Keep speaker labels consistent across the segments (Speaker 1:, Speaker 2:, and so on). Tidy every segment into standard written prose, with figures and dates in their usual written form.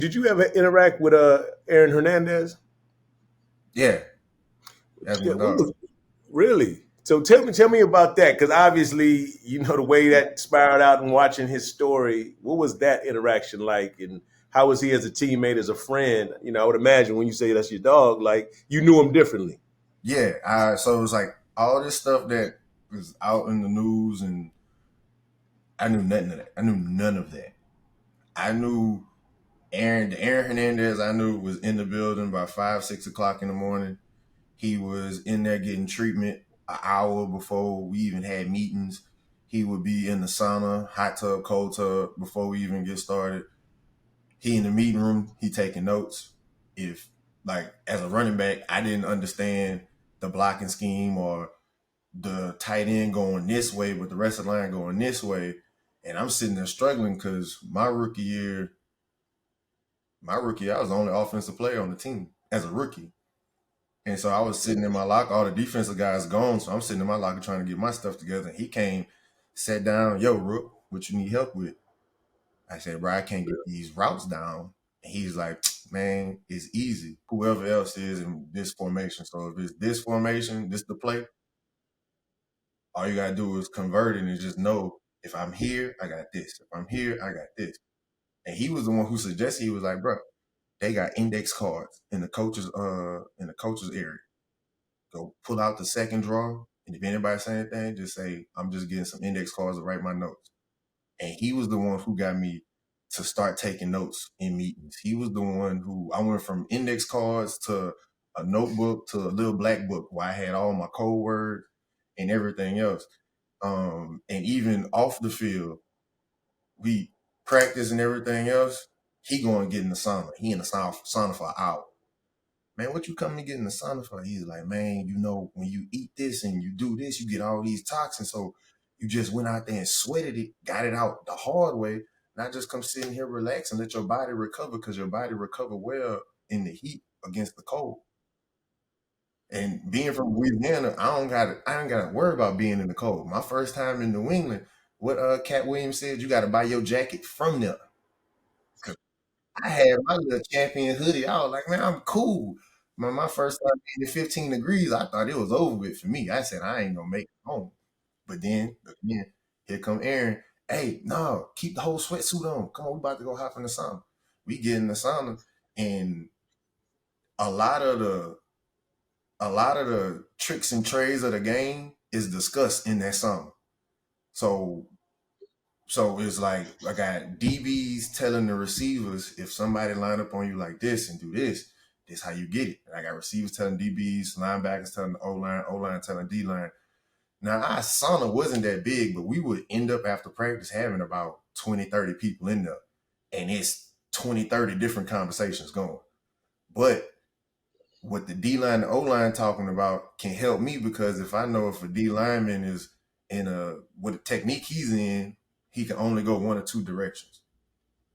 Speaker 1: Did you ever interact with Aaron Hernandez?
Speaker 2: Yeah, that's
Speaker 1: Yeah,
Speaker 2: my dog.
Speaker 1: really? So tell me about that, because obviously you know the way that spiraled out and watching his story. What was that interaction like, and how was he as a teammate, as a friend? You know, I would imagine when you say that's your dog, like you knew him differently.
Speaker 2: Yeah, so it was like all this stuff that was out in the news, and I knew nothing of that. I knew none of that. I knew the Aaron Hernandez I knew was in the building by 5, 6 o'clock in the morning. He was in there getting treatment an hour before we even had meetings. He would be in the sauna, hot tub, cold tub before we even get started. He in the meeting room, he taking notes. If like as a running back, I didn't understand the blocking scheme or the tight end going this way, but the rest of the line going this way. And I'm sitting there struggling because my rookie year, I was the only offensive player on the team as a rookie. And so I was sitting in my locker, all the defensive guys gone. So I'm sitting in my locker trying to get my stuff together. And he came, sat down, yo, Rook, what you need help with? I said, bro, I can't get these routes down. And he's like, man, it's easy. Whoever else is in this formation. So if it's this formation, this the play, all you gotta do is convert it and just know if I'm here, I got this. If I'm here, I got this. And he was the one who suggested, he was like, bro, they got index cards in the coaches area. Go pull out the second drawer. And if anybody say anything, just say, I'm just getting some index cards to write my notes. And he was the one who got me to start taking notes in meetings. He was the one who I went from index cards to a notebook to a little black book where I had all my code words and everything else. And even off the field, we practice and everything else. He going to get in the sauna. He in the sauna for an hour. Man, what you coming to get in the sauna for? He's like, man, you know, when you eat this and you do this, you get all these toxins. So you just went out there and sweated it, got it out the hard way, not just come sitting here relax and let your body recover because your body recover well in the heat against the cold. And being from Louisiana, I don't gotta worry about being in the cold. My first time in New England, what Cat Williams said, you gotta buy your jacket from there. 'Cause I had my little champion hoodie. I was like, man, I'm cool. My first time being at 15 degrees, I thought it was over with for me. I said, I ain't gonna make it home. But then again, here come Aaron. Hey, no, keep the whole sweatsuit on. Come on, we about to go hop in the sauna. We get in the sauna, and a lot of the a lot of the tricks and trades of the game is discussed in that sauna. So it's like I got DBs telling the receivers if somebody line up on you like this and do this how you get it. And I got receivers telling DBs, linebackers telling the O line telling D line. Now our sauna wasn't that big, but we would end up after practice having about 20, 30 people in there. And it's 20, 30 different conversations going. But what the D line and O line talking about can help me because if I know if a D lineman is in a what the technique he's in, he can only go one or two directions.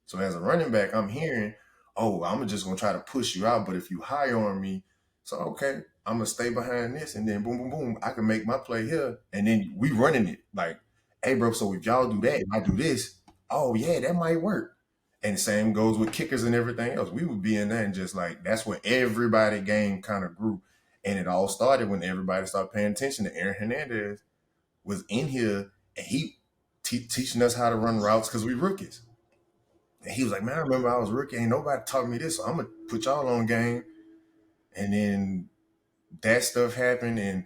Speaker 2: So as a running back, I'm hearing, oh, I'm just gonna try to push you out, but if you high on me, so okay, I'm gonna stay behind this, and then boom, boom, boom, I can make my play here, and then we running it like, hey, bro, so if y'all do that, and I do this, oh yeah, that might work. And same goes with kickers and everything else. We would be in there and just like that's where everybody game kind of grew, and it all started when everybody started paying attention to Aaron Hernandez was in here, and he teaching us how to run routes because we rookies. And he was like, man, I remember I was a rookie. Ain't nobody taught me this. So I'm going to put y'all on game. And then that stuff happened. And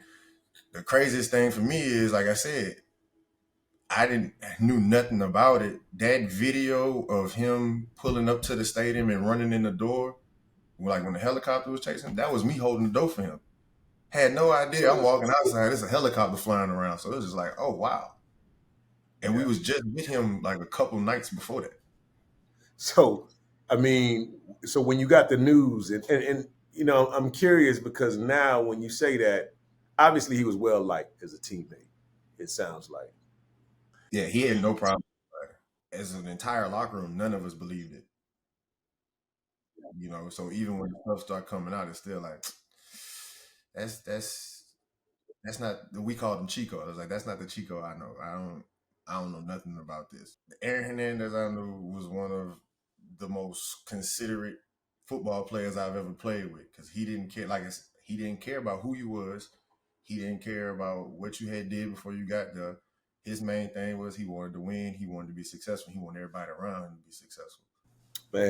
Speaker 2: the craziest thing for me is, like I said, I knew nothing about it. That video of him pulling up to the stadium and running in the door, like when the helicopter was chasing him, that was me holding the door for him. Had no idea. I'm walking outside. There's a helicopter flying around. So it was just like, oh, wow. And we
Speaker 1: Yeah.
Speaker 2: was just with him like a couple nights before that.
Speaker 1: So, I mean, so when you got the news, and you know, I'm curious because now when you say that, obviously he was well liked as a teammate. It sounds like.
Speaker 2: Yeah, he had no problem. As an entire locker room, none of us believed it. So even when the stuff start coming out, it's still like that's that's that's not we called him Chico. I was like, that's not the Chico I know. I don't know nothing about this. The Aaron Hernandez I knew was one of the most considerate football players I've ever played with, because he didn't care. He didn't care about who you was. He didn't care about what you had did before you got there. His main thing was he wanted to win. He wanted to be successful. He wanted everybody around him to be successful.